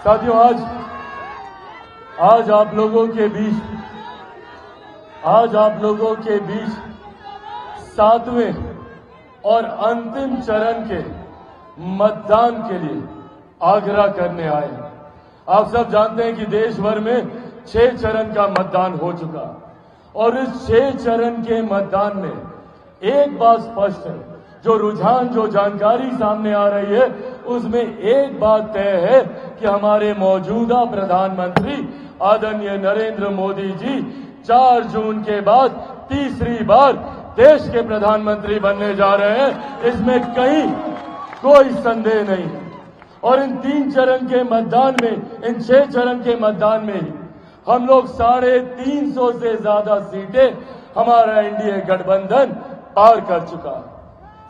साथियों, आज आप लोगों के बीच 7वें और अंतिम चरण के मतदान के लिए आग्रह करने आए हैं। आप सब जानते हैं कि देश भर में 6 चरण का मतदान हो चुका और इस 6 चरण के मतदान में एक बात स्पष्ट है, जो रुझान, जो जानकारी सामने आ रही है, उसमें एक बात तय है कि हमारे मौजूदा प्रधानमंत्री आदरणीय नरेंद्र मोदी जी 4 जून के बाद तीसरी बार देश के प्रधानमंत्री बनने जा रहे हैं। इसमें कहीं कोई संदेह नहीं है। और इन 3 चरण के मतदान में, इन 6 चरण के मतदान में ही हम लोग 350 से ज्यादा सीटें हमारा एनडीए गठबंधन पार कर चुका है।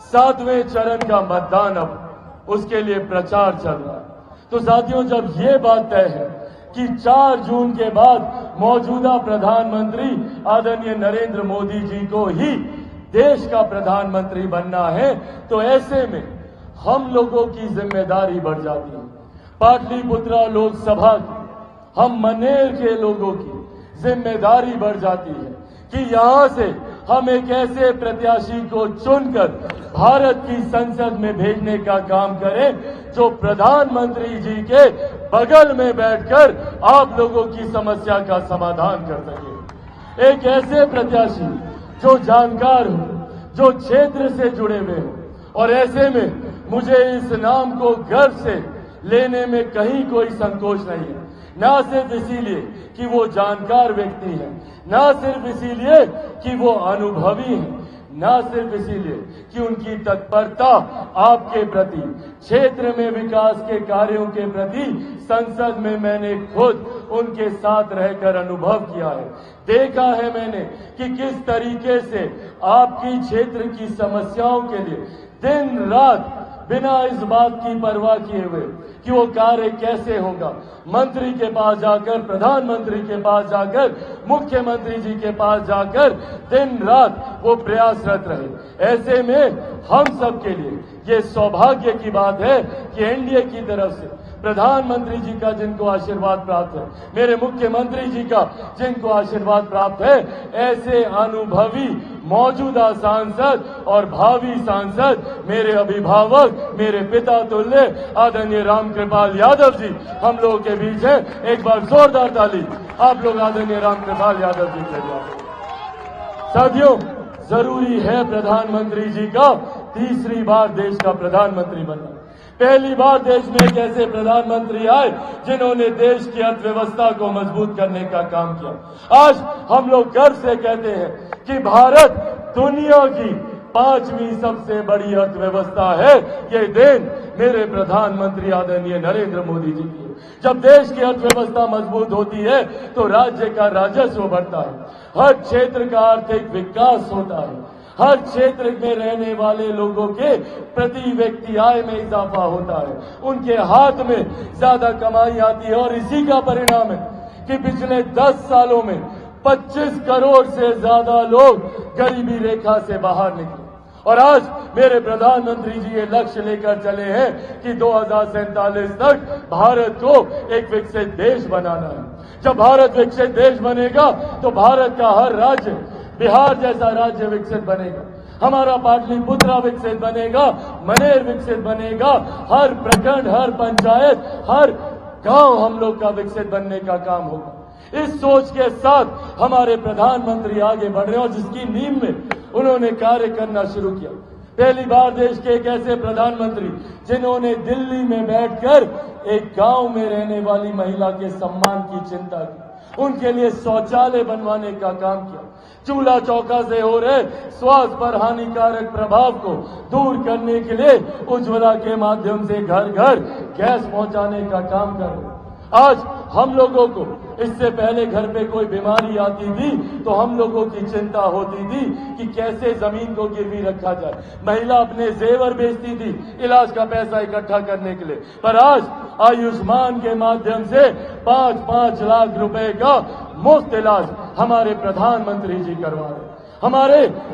7वें चरण का मतदान अब उसके लिए प्रचार चल रहा है। तो साथियों, जब ये बात तय है कि 4 जून के बाद मौजूदा प्रधानमंत्री आदरणीय नरेंद्र मोदी जी को ही देश का प्रधानमंत्री बनना है, तो ऐसे में हम लोगों की जिम्मेदारी बढ़ जाती है। पाटलिपुत्रा लोकसभा की, हम मनेर के लोगों की जिम्मेदारी बढ़ जाती है कि यहां से हम एक ऐसे प्रत्याशी को चुनकर भारत की संसद में भेजने का काम करें जो प्रधानमंत्री जी के बगल में बैठकर आप लोगों की समस्या का समाधान कर सके। एक ऐसे प्रत्याशी जो जानकार हो, जो क्षेत्र से जुड़े हुए हो। और ऐसे में मुझे इस नाम को गर्व से लेने में कहीं कोई संकोच नहीं है, ना सिर्फ इसीलिए कि वो जानकार व्यक्ति है, ना सिर्फ इसीलिए कि वो अनुभवी है, ना सिर्फ इसीलिए कि उनकी तत्परता आपके प्रति, क्षेत्र में विकास के कार्यों के प्रति संसद में मैंने खुद उनके साथ रहकर अनुभव किया है। देखा है मैंने कि किस तरीके से आपकी क्षेत्र की समस्याओं के लिए दिन रात बिना इस बात की परवाह किए हुए कि वो कार्य कैसे होगा, मंत्री के पास जाकर, प्रधानमंत्री के पास जाकर, मुख्यमंत्री जी के पास जाकर दिन रात वो प्रयासरत रहे। ऐसे में हम सब के लिए ये सौभाग्य की बात है कि एनडीए की तरफ से प्रधानमंत्री जी का जिनको आशीर्वाद प्राप्त है, मेरे मुख्यमंत्री जी का जिनको आशीर्वाद प्राप्त है, ऐसे अनुभवी मौजूदा सांसद और भावी सांसद, मेरे अभिभावक, मेरे पिता तुल्य आदरणीय रामकृपाल यादव जी हम लोगों के बीच है। एक बार जोरदार ताली आप लोग आदरणीय रामकृपाल यादव जी के लिए। साथियों, जरूरी है प्रधानमंत्री जी का तीसरी बार देश का प्रधानमंत्री बनना। पहली बार देश में एक ऐसे प्रधानमंत्री आए जिन्होंने देश की अर्थव्यवस्था को मजबूत करने का काम किया। आज हम लोग गर्व से कहते हैं कि भारत दुनिया की 5वीं सबसे बड़ी अर्थव्यवस्था है। ये देन मेरे प्रधानमंत्री आदरणीय नरेंद्र मोदी जी की। जब देश की अर्थव्यवस्था मजबूत होती है तो राज्य का राजस्व बढ़ता है, हर क्षेत्र का आर्थिक विकास होता है, हर क्षेत्र में रहने वाले लोगों के प्रति व्यक्ति आय में इजाफा होता है, उनके हाथ में ज्यादा कमाई आती है। और इसी का परिणाम है कि पिछले 10 सालों में 25 करोड़ से ज्यादा लोग गरीबी रेखा से बाहर निकले। और आज मेरे प्रधानमंत्री जी ये लक्ष्य लेकर चले हैं कि 2047 तक भारत को एक विकसित देश बनाना है। जब भारत विकसित देश बनेगा तो भारत का हर राज्य, बिहार जैसा राज्य विकसित बनेगा, हमारा पाटलिपुत्रा विकसित बनेगा, मनेर विकसित बनेगा, हर प्रखंड, हर पंचायत, हर गांव हम लोग का विकसित बनने का काम होगा। इस सोच के साथ हमारे प्रधानमंत्री आगे बढ़ रहे हैं और जिसकी नींव में उन्होंने कार्य करना शुरू किया। पहली बार देश के एक ऐसे प्रधानमंत्री जिन्होंने दिल्ली में बैठकर एक गांव में रहने वाली महिला के सम्मान की चिंता की, उनके लिए शौचालय बनवाने का काम किया, चूल्हा चौका से हो रहे स्वास्थ्य पर हानिकारक प्रभाव को दूर करने के लिए उज्ज्वला के माध्यम से घर घर गैस पहुंचाने का काम कर रहे। आज हम लोगों को इससे पहले घर पे कोई बीमारी आती थी तो हम लोगों की चिंता होती थी कि कैसे जमीन को गिरवी रखा जाए। महिला अपने जेवर बेचती थी इलाज का पैसा इकट्ठा करने के लिए, पर आज आयुष्मान के माध्यम से 5-5 लाख रुपए का मुफ्त इलाज हमारे प्रधानमंत्री जी करवा रहे।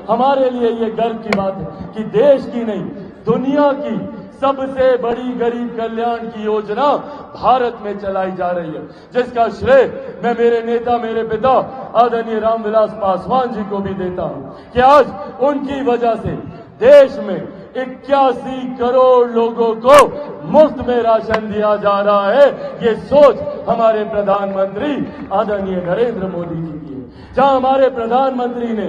हमारे लिए ये गर्व की बात है कि देश की नहीं, दुनिया की सबसे बड़ी गरीब कल्याण की योजना भारत में चलाई जा रही है, जिसका श्रेय मैं मेरे नेता, मेरे पिता आदरणीय रामविलास पासवान जी को भी देता हूं कि आज उनकी वजह से देश में 81 करोड़ लोगों को मुफ्त में राशन दिया जा रहा है। ये सोच हमारे प्रधानमंत्री आदरणीय नरेंद्र मोदी जी की है। जहां हमारे प्रधानमंत्री ने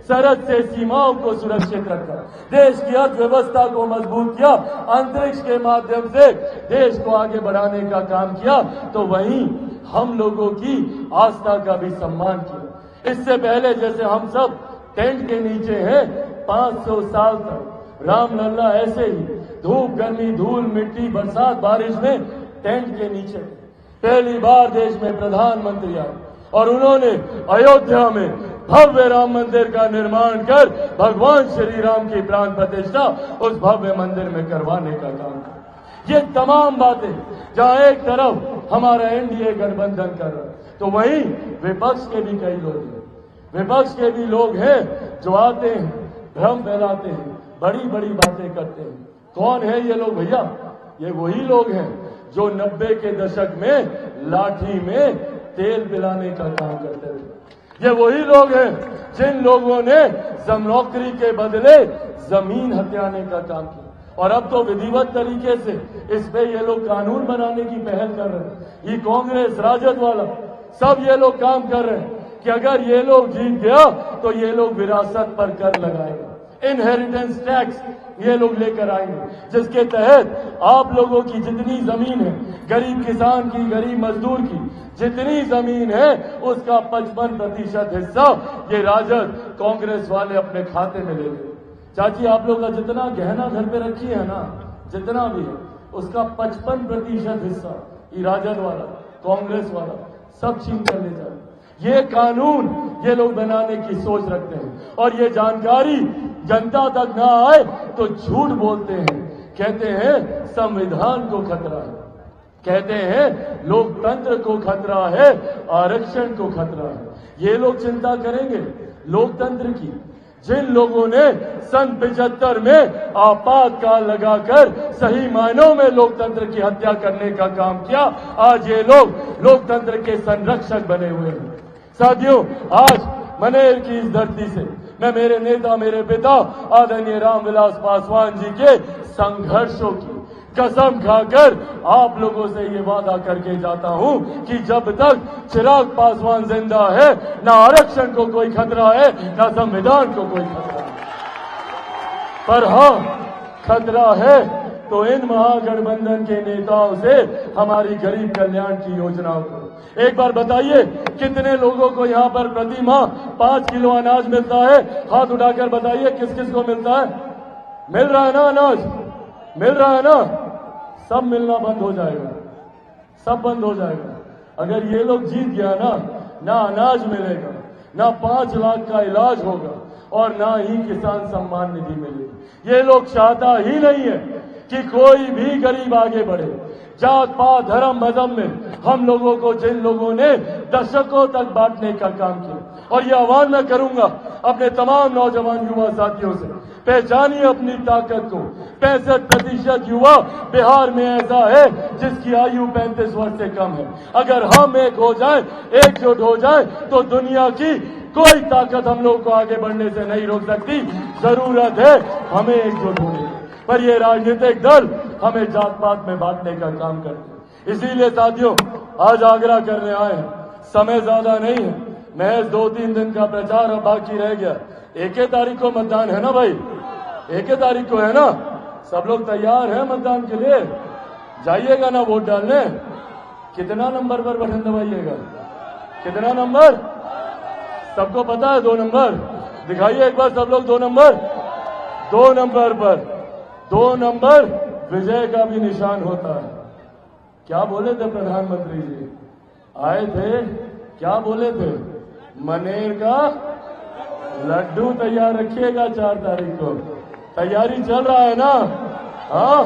सरहद से सीमाओं को सुरक्षित रखा, देश की अर्थव्यवस्था को मजबूत किया, अंतरिक्ष के माध्यम से देश को आगे बढ़ाने का काम किया, तो वहीं हम लोगों की आस्था का भी सम्मान किया। इससे पहले जैसे हम सब टेंट के नीचे हैं, 500 साल तक रामलला ऐसे ही धूप, गर्मी, धूल, मिट्टी, बरसात, बारिश में टेंट के नीचे। पहली बार देश में प्रधानमंत्री आए और उन्होंने अयोध्या में भव्य राम मंदिर का निर्माण कर भगवान श्री राम की प्राण प्रतिष्ठा उस भव्य मंदिर में करवाने का काम किया। ये तमाम बातें जहां एक तरफ हमारा एनडीए गठबंधन कर रहा है, तो वहीं विपक्ष के भी कई लोग हैं, विपक्ष के भी लोग हैं जो आते हैं, भ्रम फैलाते हैं, बड़ी बड़ी बातें करते हैं। कौन है ये लोग भैया? ये वही लोग हैं जो 90 के दशक में लाठी में तेल पिलाने का काम करते थे। ये वही लोग हैं जिन लोगों ने नौकरी के बदले जमीन हथियाने का काम किया, और अब तो विधिवत तरीके से इस पे ये लोग कानून बनाने की पहल कर रहे हैं। ये कांग्रेस, राजद वाला सब ये लोग काम कर रहे हैं कि अगर ये लोग जीत गया तो ये लोग विरासत पर कर लगाएगा, इनहेरिटेंस टैक्स ये लोग लेकर आएंगे, जिसके तहत आप लोगों की जितनी जमीन है, गरीब किसान की, गरीब मजदूर की जितनी जमीन है, उसका 55% हिस्सा ये राजद, कांग्रेस वाले अपने खाते में ले लेंगे। चाची, आप लोग का जितना गहना घर पे रखी है ना, जितना भी है, उसका 55% हिस्सा ये राजद वाला, कांग्रेस वाला सब छीन कर ले जाए। ये कानून ये लोग बनाने की सोच रखते हैं, और ये जानकारी जनता तक ना आए तो झूठ बोलते हैं, कहते हैं संविधान को खतरा है, कहते हैं लोकतंत्र को खतरा है, आरक्षण को खतरा है। ये लोग चिंता करेंगे लोकतंत्र की। जिन लोगों ने सन 75 में आपातकाल लगाकर सही मायनों में लोकतंत्र की हत्या करने का काम किया, आज ये लोग लोकतंत्र के संरक्षक बने हुए हैं। साथियों, आज मनेर की इस धरती से मैं मेरे नेता, मेरे पिता आदरणीय रामविलास पासवान जी के संघर्षों की कसम खाकर आप लोगों से ये वादा करके जाता हूं कि जब तक चिराग पासवान जिंदा है, ना आरक्षण को कोई खतरा है, ना संविधान को कोई खतरा है। पर हां, खतरा है तो इन महागठबंधन के नेताओं से हमारी गरीब कल्याण की योजनाओं को। एक बार बताइए, कितने लोगों को यहाँ पर प्रति माह 5 किलो अनाज मिलता है? हाथ उठाकर बताइए किस किस को मिलता है? मिल रहा है ना अनाज? मिल रहा है ना? सब मिलना बंद हो जाएगा, सब बंद हो जाएगा। अगर ये लोग जीत गया ना अनाज मिलेगा, ना 5 लाख का इलाज होगा, और ना ही किसान सम्मान निधि मिलेगी। ये लोग चाहता ही नहीं है कि कोई भी गरीब आगे बढ़े। जात पात, धर्म, मजहब में हम लोगों को जिन लोगों ने दशकों तक बांटने का काम किया, और ये आह्वान मैं करूंगा अपने तमाम नौजवान युवा साथियों से, पहचानिए अपनी ताकत को। 65% युवा बिहार में ऐसा है जिसकी आयु 35 वर्ष से कम है। अगर हम एक हो जाएं, एकजुट हो जाएं, तो दुनिया की कोई ताकत हम लोग को आगे बढ़ने से नहीं रोक सकती। जरूरत है हमें एकजुट होने की, पर ये राजनीतिक दल हमें जात पात में बांटने का काम करते हैं। इसीलिए साथियों, आज आग्रह करने आए हैं, समय ज्यादा नहीं है, महज 2-3 दिन का प्रचार अब बाकी रह गया। 1 तारीख को मतदान है ना भाई? 1 तारीख को है ना? सब लोग तैयार हैं मतदान के लिए? जाइएगा ना वोट डालने? कितना नंबर पर बटन दबाइएगा? कितना नंबर? सबको पता है 2 नंबर? दिखाइए एक बार सब लोग 2 नंबर। 2 नंबर पर 2 नंबर विजय का भी निशान होता है। क्या बोले थे प्रधानमंत्री जी? आए थे, क्या बोले थे? मनेर का लड्डू तैयार रखिएगा 4 तारीख को। तैयारी चल रहा है ना? हाँ,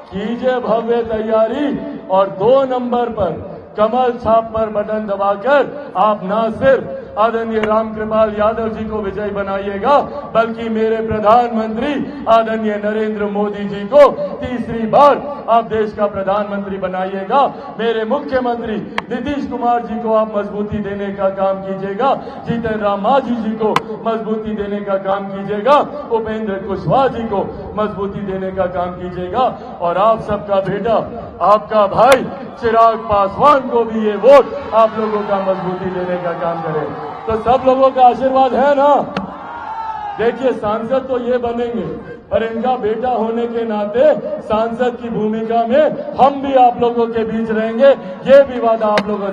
कीजिए भव्य तैयारी, और 2 नंबर पर कमल छाप पर बटन दबाकर आप ना सिर्फ आदरणीय रामकृपाल यादव जी को विजयी बनाइएगा, बल्कि मेरे प्रधानमंत्री आदरणीय नरेंद्र मोदी जी को तीसरी बार आप देश का प्रधानमंत्री बनाइएगा। मेरे मुख्यमंत्री नीतीश कुमार जी को आप मजबूती देने का काम कीजिएगा, जीतन राम मांझी जी को मजबूती देने का काम कीजिएगा, उपेंद्र कुशवाहा जी को मजबूती देने का काम कीजिएगा, और आप सबका बेटा आपका भाई चिराग पासवान को भी ये वोट आप लोगों का मजबूती देने का काम करें। तो सब लोगों का आशीर्वाद है ना? देखिए, सांसद तो ये बनेंगे, पर इनका बेटा होने के नाते सांसद की भूमिका में हम भी आप लोगों के बीच रहेंगे, ये भी वादा आप लोगों